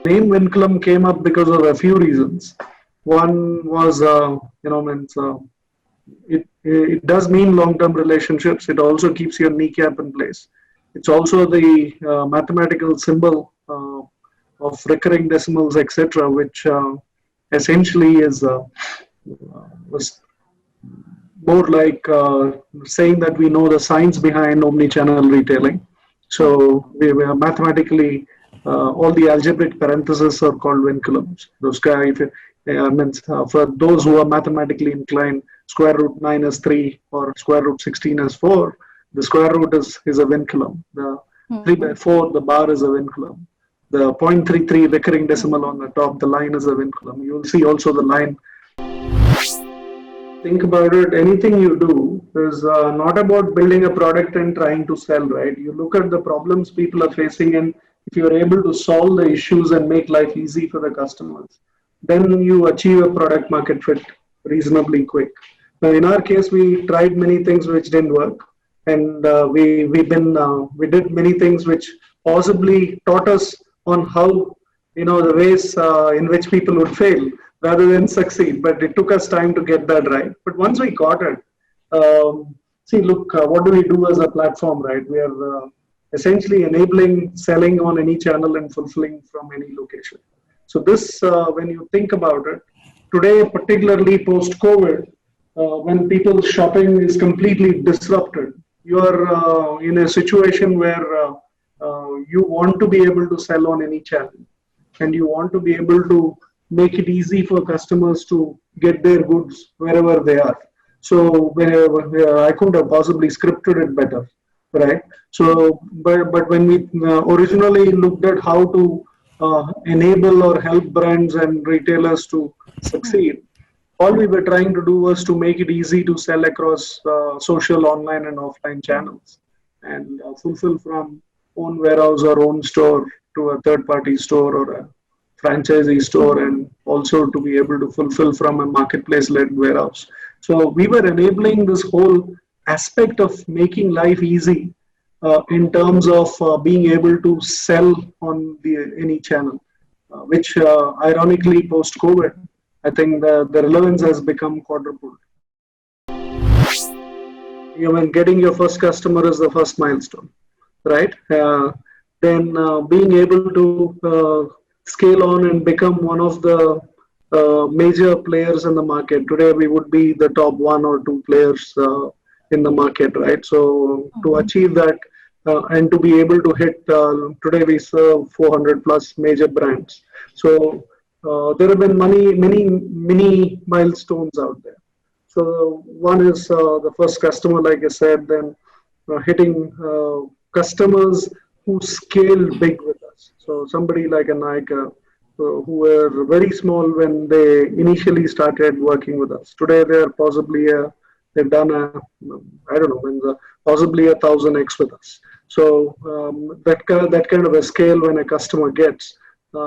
Name Vinculum came up because of a few reasons. One was, it does mean long-term relationships. It also keeps your kneecap in place. It's also the mathematical symbol of recurring decimals, etc., which essentially was more like saying that we know the science behind omni-channel retailing. So we were mathematically, all the algebraic parentheses are called vinculums. Those guys, for those who are mathematically inclined, square root 9 is 3 or square root 16 is 4. The square root is a vinculum. The 3 by 4, the bar is a vinculum. The 0.33 recurring decimal on the top, the line is a vinculum. You'll see also the line. Think about it, anything you do is not about building a product and trying to sell, right? You look at the problems people are facing, and if you're able to solve the issues and make life easy for the customers, then you achieve a product market fit reasonably quick. Now, in our case, we tried many things which didn't work, and we did many things which possibly taught us on how, the ways in which people would fail rather than succeed. But it took us time to get that right. But once we got it, what do we do as a platform, right? We are essentially enabling selling on any channel and fulfilling from any location. So this, when you think about it, today, particularly post-COVID, when people's shopping is completely disrupted, you are in a situation where you want to be able to sell on any channel, and you want to be able to make it easy for customers to get their goods wherever they are. So I couldn't have possibly scripted it better, right? So, but when we originally looked at how to enable or help brands and retailers to succeed, all we were trying to do was to make it easy to sell across social, online, and offline channels, and fulfill from own warehouse or own store to a third-party store or a franchisee store, and also to be able to fulfill from a marketplace-led warehouse. So we were enabling this whole aspect of making life easy in terms of being able to sell on any channel, which ironically post-COVID, I think the relevance has become quadrupled. Getting your first customer is the first milestone, right? Then being able to scale on and become one of the major players in the market. Today, we would be the top 1 or 2 players in the market, right? So to achieve that and to be able to hit, today we serve 400 plus major brands. So there have been many milestones out there. So one is the first customer, like I said, then hitting customers who scale big with us. So somebody like a Nike, who were very small when they initially started working with us. Today they're possibly they've done possibly 1,000x with us. So that kind of a scale when a customer gets,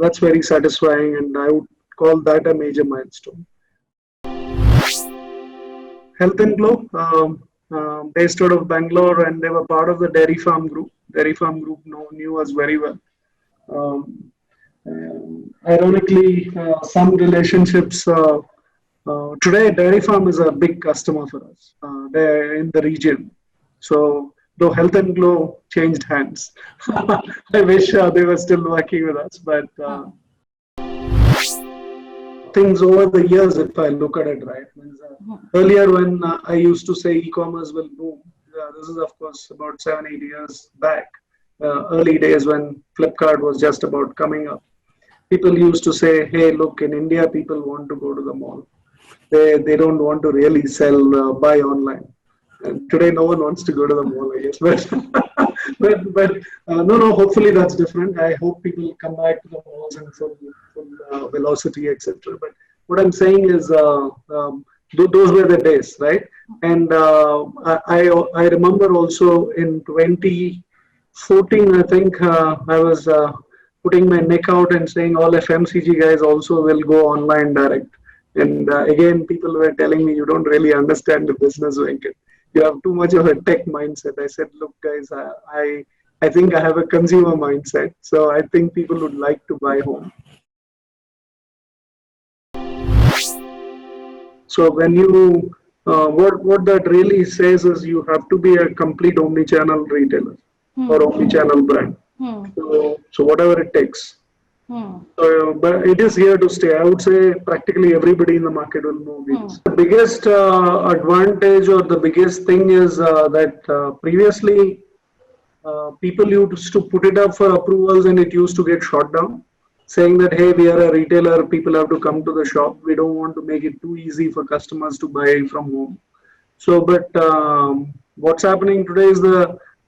that's very satisfying, and I would call that a major milestone. Health and Glow, based out of Bangalore, and they were part of the Dairy Farm Group. Dairy Farm Group knew us very well. Ironically, some relationships, today Dairy Farm is a big customer for us. They're in the region. So though Health and Glow changed hands, I wish they were still working with us. But things over the years, if I look at it, right? Earlier when I used to say e-commerce will boom, this is of course about 7-8 years back, early days when Flipkart was just about coming up. People used to say, hey, look, in India, people want to go to the mall. They don't want to really sell, buy online. And today, no one wants to go to the mall, I guess. But hopefully that's different. I hope people come back to the malls and full velocity, etc. But what I'm saying is, those were the days, right? And I remember also in 2014, I think I was putting my neck out and saying all FMCG guys also will go online direct. And again, people were telling me, you don't really understand the business, Venkat. You have too much of a tech mindset. I said, look, guys, I think I have a consumer mindset. So I think people would like to buy home. So when you, what that really says is you have to be a complete omni-channel retailer or omni-channel brand. So whatever it takes. But it is here to stay. I would say practically everybody in the market will know this. The biggest advantage or the biggest thing is that previously people used to put it up for approvals and it used to get shot down, saying that, hey, we are a retailer, people have to come to the shop. We don't want to make it too easy for customers to buy from home. So, but what's happening today is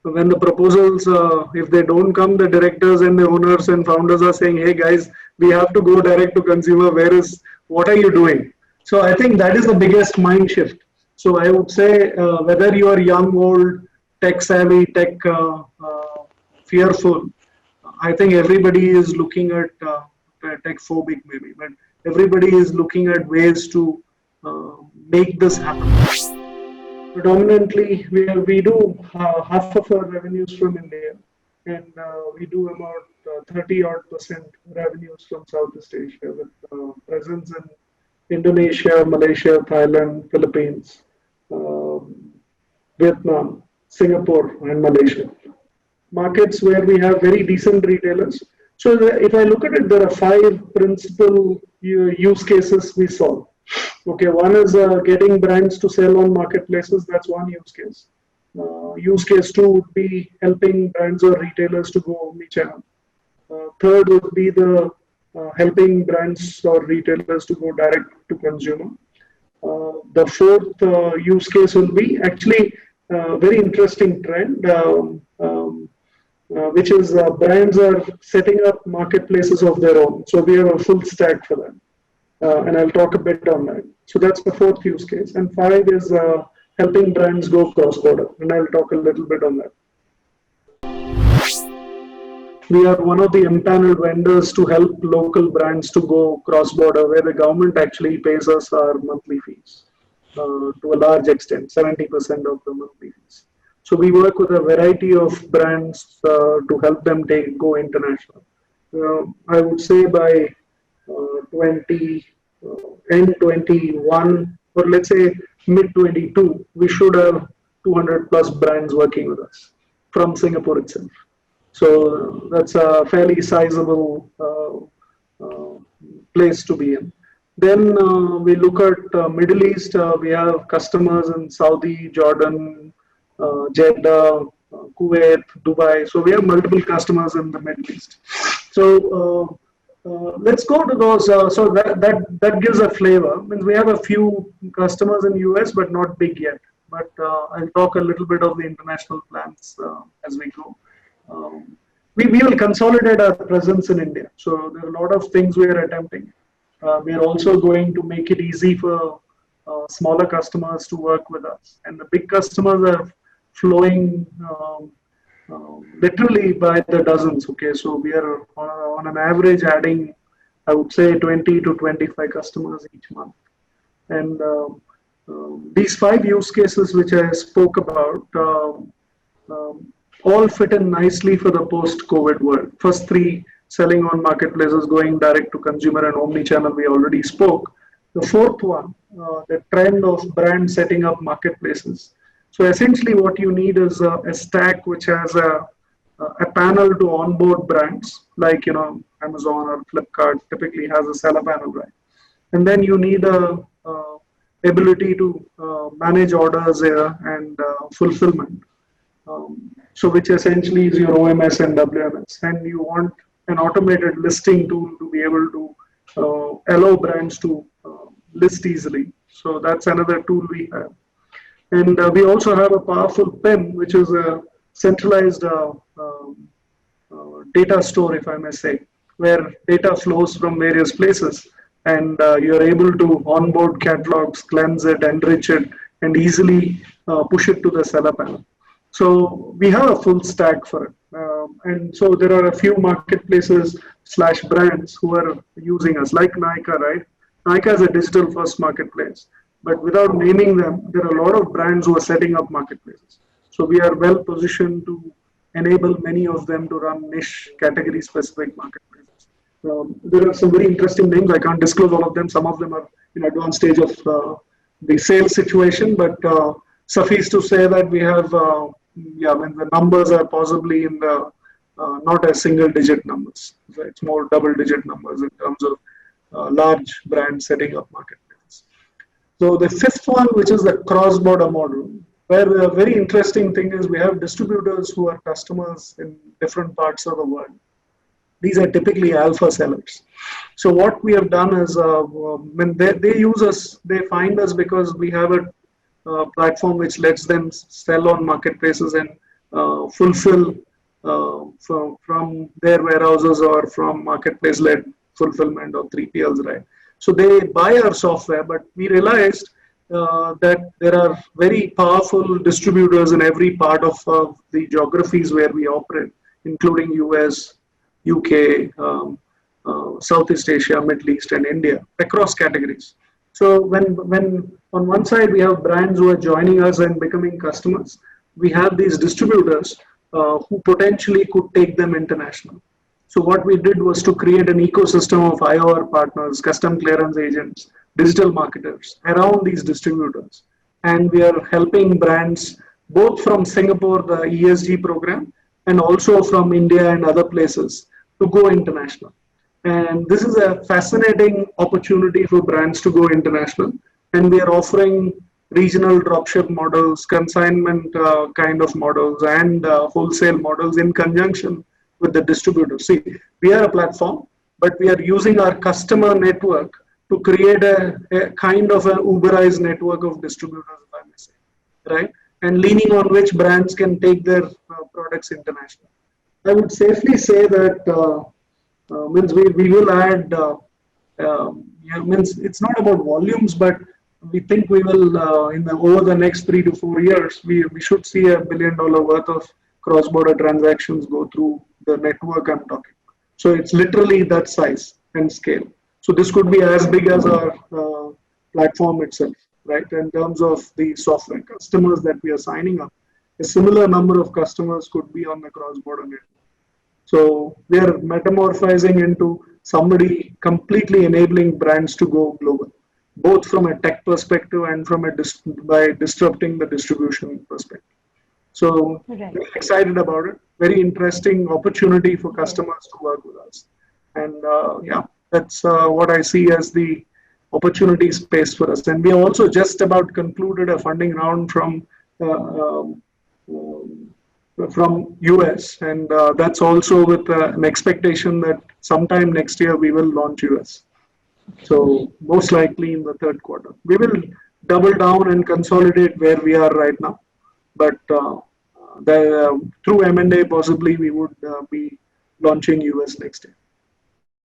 when the proposals, if they don't come, the directors and the owners and founders are saying, hey guys, we have to go direct to consumer. What are you doing? So I think that is the biggest mind shift. So I would say whether you are young, old, tech savvy, fearful, I think everybody is looking at tech phobic maybe, but everybody is looking at ways to make this happen. Predominantly, we do half of our revenues from India, and we do about 30% revenues from Southeast Asia, with presence in Indonesia, Malaysia, Thailand, Philippines, Vietnam, Singapore, and Malaysia. Markets where we have very decent retailers. So if I look at it, there are 5 principal use cases we solve. Okay, one is getting brands to sell on marketplaces. That's one use case. Use case 2 would be helping brands or retailers to go omni-channel. Third would be the helping brands or retailers to go direct to consumer. The fourth use case will be actually a very interesting trend, which is brands are setting up marketplaces of their own. So we have a full stack for that. And I'll talk a bit on that. So that's the 4th use case. And 5 is helping brands go cross-border. And I'll talk a little bit on that. We are one of the empaneled vendors to help local brands to go cross-border, where the government actually pays us our monthly fees to a large extent, 70% of the monthly fees. So we work with a variety of brands to help them go international. I would say by end 21, or let's say mid 22, we should have 200 plus brands working with us from Singapore itself. So that's a fairly sizable place to be in. Then we look at Middle East. We have customers in Saudi, Jordan, Jeddah, Kuwait, Dubai. So we have multiple customers in the Middle East. So let's go to those. So that gives a flavor. Means we have a few customers in US, but not big yet. But I'll talk a little bit of the international plans as we go. We will consolidate our presence in India. So there are a lot of things we are attempting. We are also going to make it easy for smaller customers to work with us. And the big customers are flowing literally by the dozens. Okay, so we are on an average adding, I would say, 20 to 25 customers each month. And these 5 use cases which I spoke about all fit in nicely for the post-COVID world. First 3, selling on marketplaces, going direct to consumer, and omni-channel, we already spoke. The 4th one, the trend of brand setting up marketplaces. So essentially what you need is a stack which has a panel to onboard brands, like, Amazon or Flipkart typically has a seller panel, right? And then you need a ability to manage orders and fulfillment. So which essentially is your OMS and WMS, and you want an automated listing tool to be able to allow brands to list easily. So that's another tool we have. And we also have a powerful PIM, which is a centralized data store, if I may say, where data flows from various places, and you're able to onboard catalogs, cleanse it, enrich it, and easily push it to the seller panel. So we have a full stack for it. And so there are a few marketplaces / brands who are using us, like Nykaa, right? Nykaa is a digital first marketplace, but without naming them, there are a lot of brands who are setting up marketplaces. So we are well positioned to enable many of them to run niche category specific marketplaces. There are some very interesting names. I can't disclose all of them. Some of them are in advanced stage of the sales situation, but suffice to say that we have, when the numbers are possibly in the not as single digit numbers. So it's more double digit numbers in terms of large brands setting up marketplaces. So the fifth one, which is the cross-border model, where the very interesting thing is we have distributors who are customers in different parts of the world. These are typically alpha sellers. So what we have done is when they use us, they find us because we have a platform which lets them sell on marketplaces and fulfill from their warehouses or from marketplace-led fulfillment or 3PLs, right? So they buy our software, but we realized that there are very powerful distributors in every part of the geographies where we operate, including US, UK, Southeast Asia, Middle East, and India, across categories. So when on one side we have brands who are joining us and becoming customers, we have these distributors who potentially could take them international. So what we did was to create an ecosystem of IOR partners, custom clearance agents, digital marketers around these distributors. And we are helping brands both from Singapore, the ESG program, and also from India and other places to go international. And this is a fascinating opportunity for brands to go international. And we are offering regional dropship models, consignment kind of models, and wholesale models in conjunction with the distributors. See, we are a platform, but we are using our customer network to create a kind of an Uberized network of distributors, if I may say, right? And leaning on which brands can take their products international. I would safely say that means we will add, means it's not about volumes, but we think we will, over the next 3 to 4 years, we should see $1 billion worth of cross-border transactions go through the network I'm talking. So it's literally that size and scale. So this could be as big as our platform itself, right? In terms of the software customers that we are signing up, a similar number of customers could be on the cross-border network. So we are metamorphosing into somebody completely enabling brands to go global, both from a tech perspective and from by disrupting the distribution perspective. So very excited about it. Very interesting opportunity for customers to work with us. And that's what I see as the opportunity space for us. And we also just about concluded a funding round from US, and that's also with an expectation that sometime next year we will launch US. So most likely in the third quarter. We will double down and consolidate where we are right now. But through M&A, possibly we would be launching US next year.